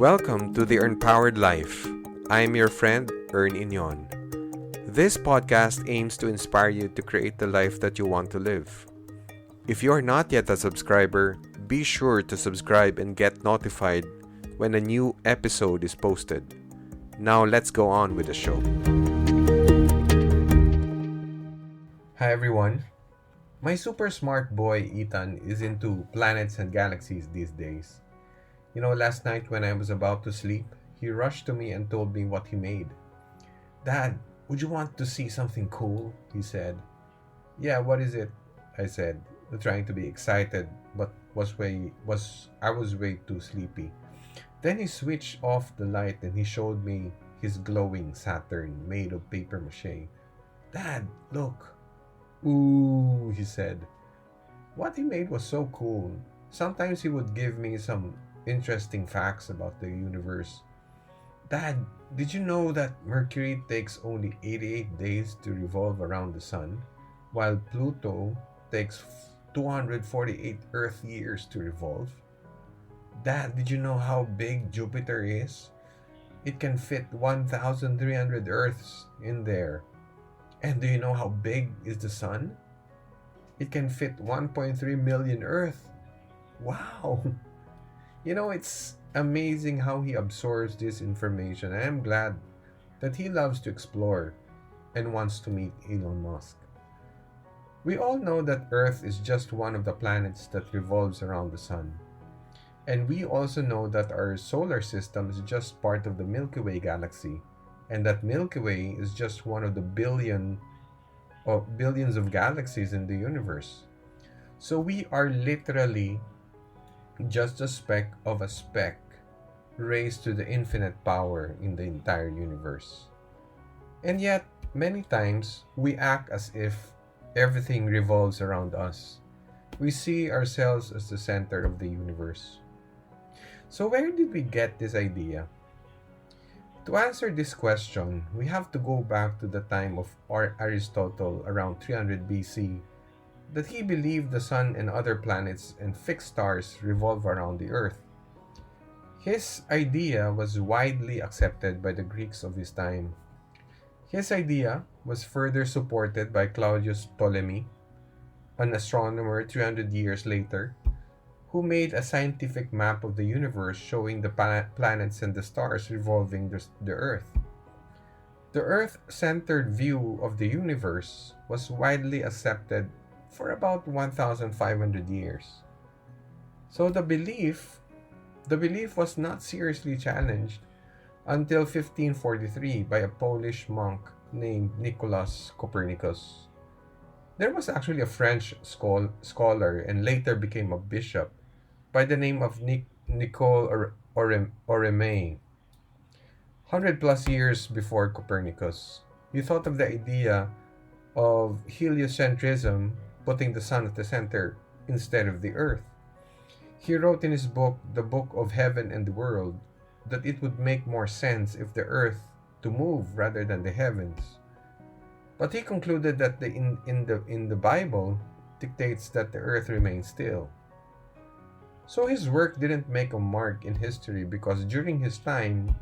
Welcome to the Empowered Life. I am your friend, Ern Inyon. This podcast aims to inspire you to create the life that you want to live. If you are not yet a subscriber, be sure to subscribe and get notified when a new episode is posted. Now let's go on with the show. Hi everyone. My super smart boy Ethan is into planets and galaxies these days. Last night when I was about to sleep, he rushed to me and told me what he made. "Dad, would you want to see something cool?" he said. "Yeah, what is it?" I said, trying to be excited, but I was way too sleepy. Then he switched off the light and he showed me his glowing Saturn made of paper mache. "Dad, look." "Ooh," he said. What he made was so cool. Sometimes he would give me some interesting facts about the universe. "Dad, did you know that Mercury takes only 88 days to revolve around the sun, while Pluto takes 248 Earth years to revolve? Dad, did you know how big Jupiter is? It can fit 1,300 Earths in there. And do you know how big is the sun? It can fit 1.3 million Earth. Wow!" It's amazing how he absorbs this information. I am glad that he loves to explore and wants to meet Elon Musk. We all know that Earth is just one of the planets that revolves around the sun. And we also know that our solar system is just part of the Milky Way galaxy, and that Milky Way is just one of the billions of galaxies in the universe. So we are literally just a speck of a speck raised to the infinite power in the entire universe. And yet, many times, we act as if everything revolves around us. We see ourselves as the center of the universe. So where did we get this idea? To answer this question, we have to go back to the time of Aristotle around 300 BC, that he believed the sun and other planets and fixed stars revolve around the earth. His idea was widely accepted by the Greeks of his time. His idea was further supported by Claudius Ptolemy, an astronomer 300 years later, who made a scientific map of the universe showing the planets and the stars revolving the earth. The Earth-centered view of the universe was widely accepted for about 1,500 years. So the belief was not seriously challenged until 1543 by a Polish monk named Nicholas Copernicus. There was actually a French scholar and later became a bishop by the name of Nicole Oreme. 100 plus years before Copernicus, he thought of the idea of heliocentrism, putting the sun at the center instead of the earth. He wrote in his book, The Book of Heaven and the World, that it would make more sense if the earth to move rather than the heavens. But he concluded that in the Bible dictates that the earth remains still. So his work didn't make a mark in history because during his time,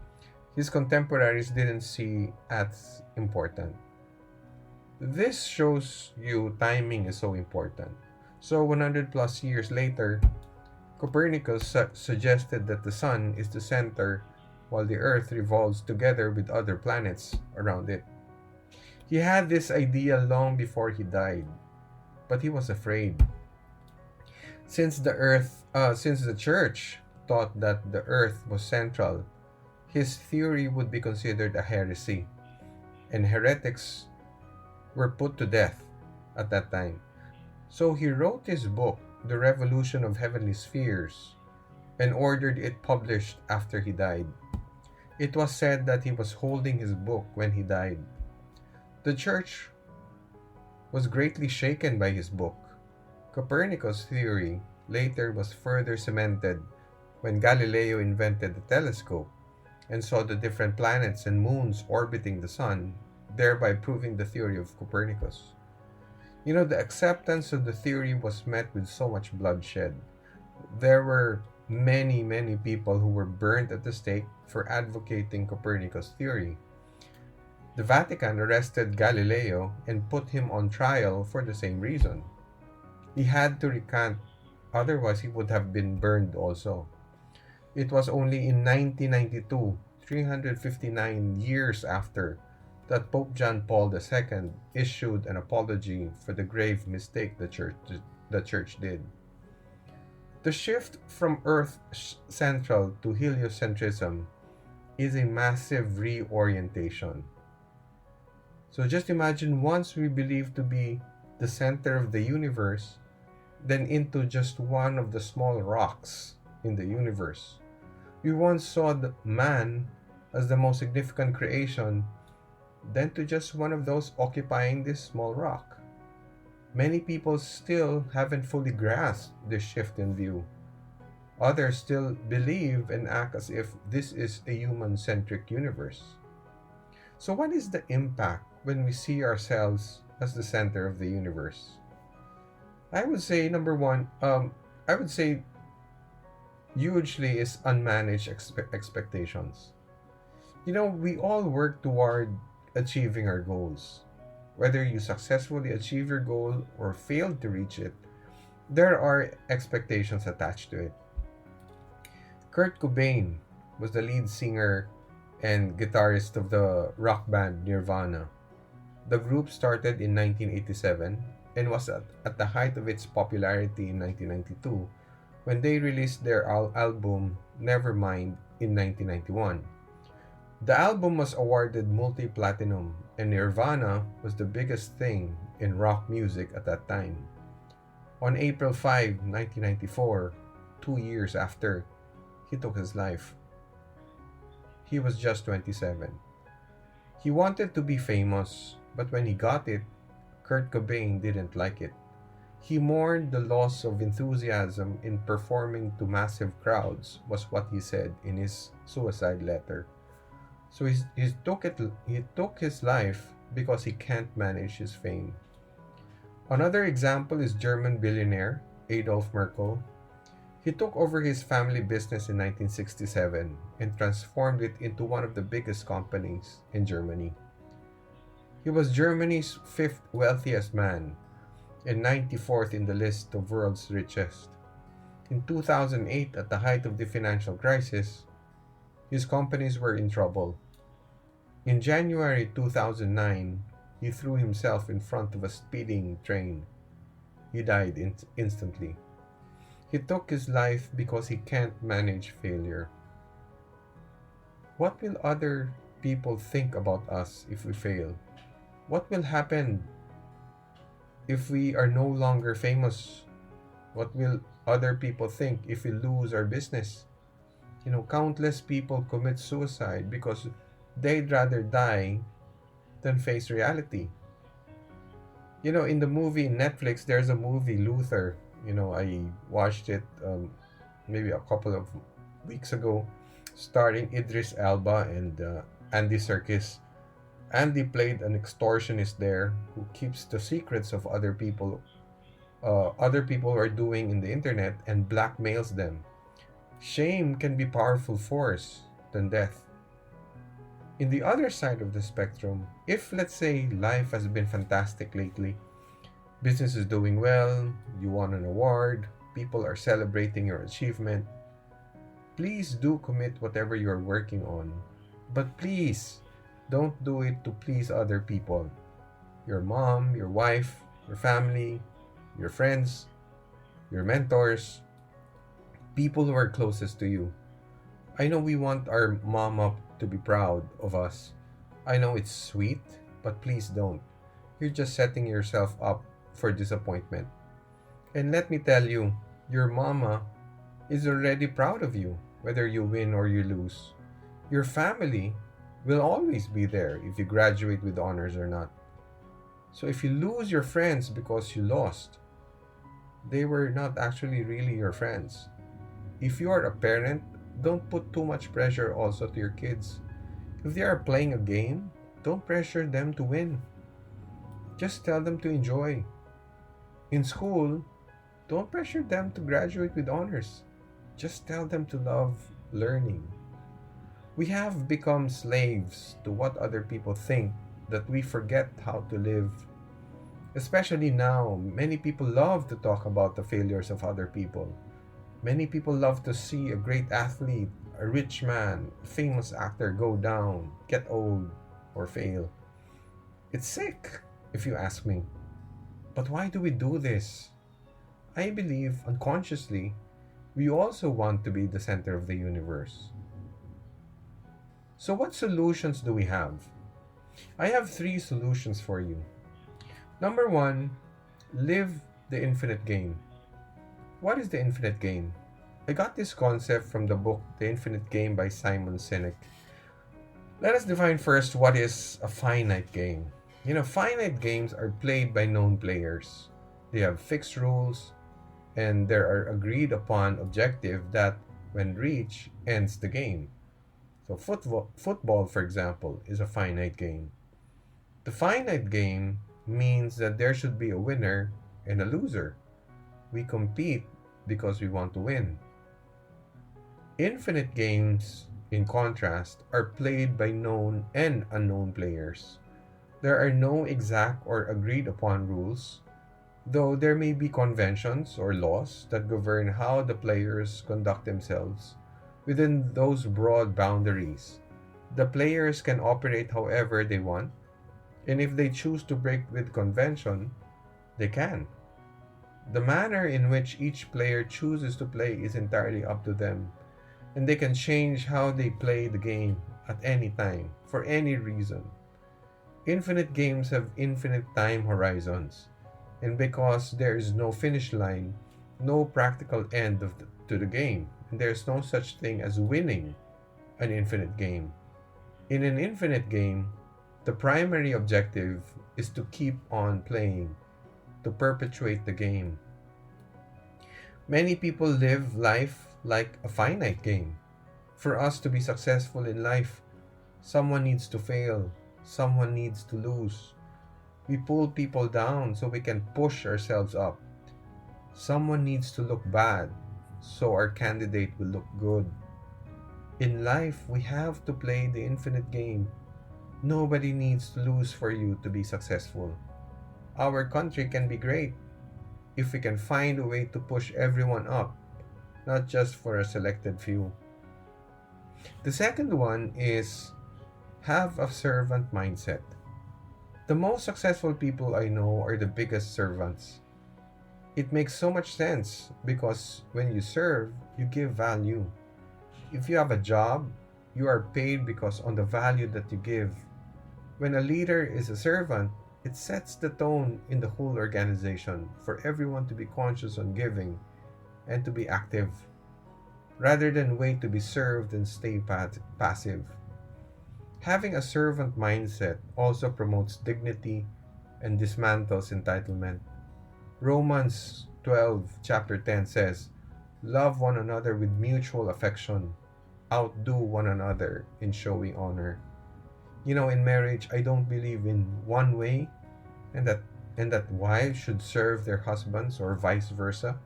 his contemporaries didn't see as important. This shows you timing is so important. So 100 plus years later, Copernicus suggested that the sun is the center while the earth revolves together with other planets around it. He had this idea long before he died, but he was afraid. Since the church thought that the earth was central, his theory would be considered a heresy, and heretics were put to death at that time. So he wrote his book, The Revolution of Heavenly Spheres, and ordered it published after he died. It was said that he was holding his book when he died. The church was greatly shaken by his book. Copernicus' theory later was further cemented when Galileo invented the telescope and saw the different planets and moons orbiting the sun, thereby proving the theory of Copernicus. The acceptance of the theory was met with so much bloodshed. There were many people who were burnt at the stake for advocating Copernicus' theory. The Vatican arrested Galileo and put him on trial for the same reason. He had to recant, otherwise, he would have been burned also. It was only in 1992, 359 years after, that Pope John Paul II issued an apology for the grave mistake the church did. The shift from Earth central to heliocentrism is a massive reorientation. So just imagine once we believed to be the center of the universe, then into just one of the small rocks in the universe. We once saw the man as the most significant creation, then to just one of those occupying this small rock. Many people still haven't fully grasped this shift in view. Others still believe and act as if this is a human centric universe. So, what is the impact when we see ourselves as the center of the universe? I would say, number one, I would say hugely is unmanaged expectations. We all work toward achieving our goals. Whether you successfully achieve your goal or fail to reach it, there are expectations attached to it. Kurt Cobain was the lead singer and guitarist of the rock band Nirvana. The group started in 1987 and was at the height of its popularity in 1992 when they released their album Nevermind in 1991. The album was awarded multi-platinum, and Nirvana was the biggest thing in rock music at that time. On April 5, 1994, 2 years after, he took his life. He was just 27. He wanted to be famous, but when he got it, Kurt Cobain didn't like it. He mourned the loss of enthusiasm in performing to massive crowds, was what he said in his suicide letter. So he took his life because he can't manage his fame. Another example is German billionaire Adolf Merkel. He took over his family business in 1967 and transformed it into one of the biggest companies in Germany. He was Germany's fifth wealthiest man and 94th in the list of world's richest. In 2008, at the height of the financial crisis, his companies were in trouble. In January 2009, he threw himself in front of a speeding train. He died instantly. He took his life because he can't manage failure. What will other people think about us if we fail? What will happen if we are no longer famous? What will other people think if we lose our business? Countless people commit suicide because they'd rather die than face reality. In the movie Netflix, there's a movie, Luther. I watched it maybe a couple of weeks ago, starring Idris Elba and Andy Serkis. Andy played an extortionist there who keeps the secrets of other people are doing in the internet and blackmails them. Shame can be powerful force than death. In the other side of the spectrum, if let's say life has been fantastic lately, business is doing well, you won an award, people are celebrating your achievement, please do commit whatever you're working on. But please, don't do it to please other people. Your mom, your wife, your family, your friends, your mentors, people who are closest to you. I know we want our mama to be proud of us. I know it's sweet, but please don't. You're just setting yourself up for disappointment. And let me tell you, your mama is already proud of you, whether you win or you lose. Your family will always be there if you graduate with honors or not. So if you lose your friends because you lost, they were not actually really your friends. If you are a parent, don't put too much pressure also to your kids. If they are playing a game, don't pressure them to win. Just tell them to enjoy. In school, don't pressure them to graduate with honors. Just tell them to love learning. We have become slaves to what other people think that we forget how to live. Especially now, many people love to talk about the failures of other people. Many people love to see a great athlete, a rich man, a famous actor go down, get old, or fail. It's sick, if you ask me. But why do we do this? I believe unconsciously we also want to be the center of the universe. So, what solutions do we have? I have three solutions for you. Number one, live the infinite game. What is the infinite game? I got this concept from the book The Infinite Game by Simon Sinek. Let us define first what is a finite game. Finite games are played by known players. They have fixed rules, and there are agreed upon objective that, when reached, ends the game. So football, for example, is a finite game. The finite game means that there should be a winner and a loser. We compete because we want to win. Infinite games, in contrast, are played by known and unknown players. There are no exact or agreed upon rules, though there may be conventions or laws that govern how the players conduct themselves. Within those broad boundaries, the players can operate however they want, and if they choose to break with convention, they can. The manner in which each player chooses to play is entirely up to them, and they can change how they play the game at any time, for any reason. Infinite games have infinite time horizons, and because there is no finish line, no practical end to the game, and there is no such thing as winning an infinite game. In an infinite game, the primary objective is to keep on playing, to perpetuate the game. Many people live life like a finite game. For us to be successful in life, someone needs to fail, someone needs to lose. We pull people down so we can push ourselves up. Someone needs to look bad so our candidate will look good. In life, we have to play the infinite game. Nobody needs to lose for you to be successful. Our country can be great if we can find a way to push everyone up, not just for a selected few. The second one is have a servant mindset. The most successful people I know are the biggest servants. It makes so much sense because when you serve, you give value. If you have a job, you are paid because on the value that you give. When a leader is a servant, it sets the tone in the whole organization for everyone to be conscious on giving and to be active, rather than wait to be served and stay passive. Having a servant mindset also promotes dignity and dismantles entitlement. Romans 12, chapter 10 says, love one another with mutual affection, outdo one another in showing honor. In marriage, I don't believe in one way and that wives should serve their husbands or vice versa.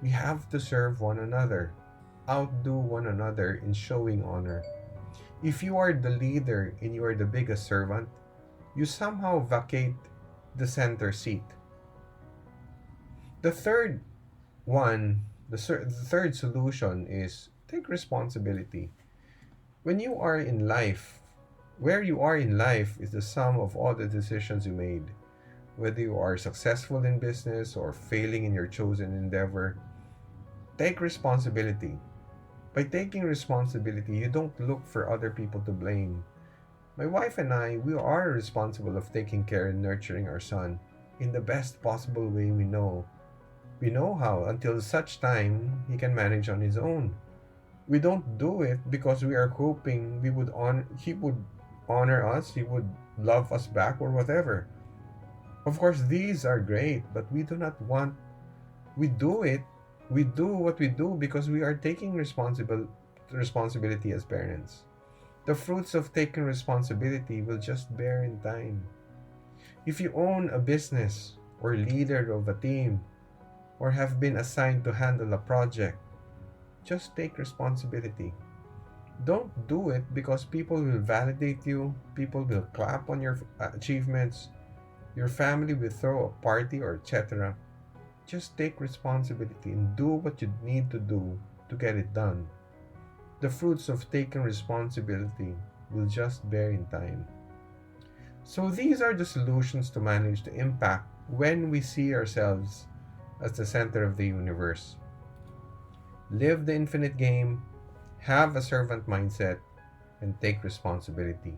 We have to serve one another, outdo one another in showing honor. If you are the leader and you are the biggest servant, you somehow vacate the center seat. The third one, the third solution is take responsibility. When you are in life, where you are in life is the sum of all the decisions you made. Whether you are successful in business or failing in your chosen endeavor, take responsibility. By taking responsibility, you don't look for other people to blame. My wife and I, we are responsible of taking care and nurturing our son in the best possible way we know. We know how until such time he can manage on his own. We don't do it because we are hoping he would honor us, he would love us back or whatever. Of course, these are great, but we do not want we do it we do what we do because we are taking responsibility as parents. The fruits of taking responsibility will just bear in time. If you own a business or leader of a team or have been assigned to handle a project, Just take responsibility. Don't do it because people will validate you, people will clap on your achievements, your family will throw a party or etc. Just take responsibility and do what you need to do to get it done. The fruits of taking responsibility will just bear in time. So, these are the solutions to manage the impact when we see ourselves as the center of the universe. Live the infinite game, have a servant mindset, and take responsibility.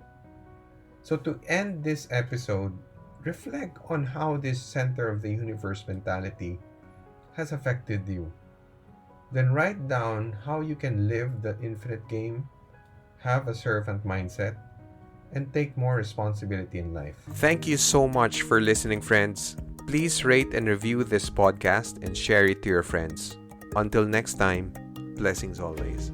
So, to end this episode, reflect on how this center of the universe mentality has affected you. Then write down how you can live the infinite game, have a servant mindset, and take more responsibility in life. Thank you so much for listening, friends. Please rate and review this podcast and share it to your friends. Until next time, blessings always.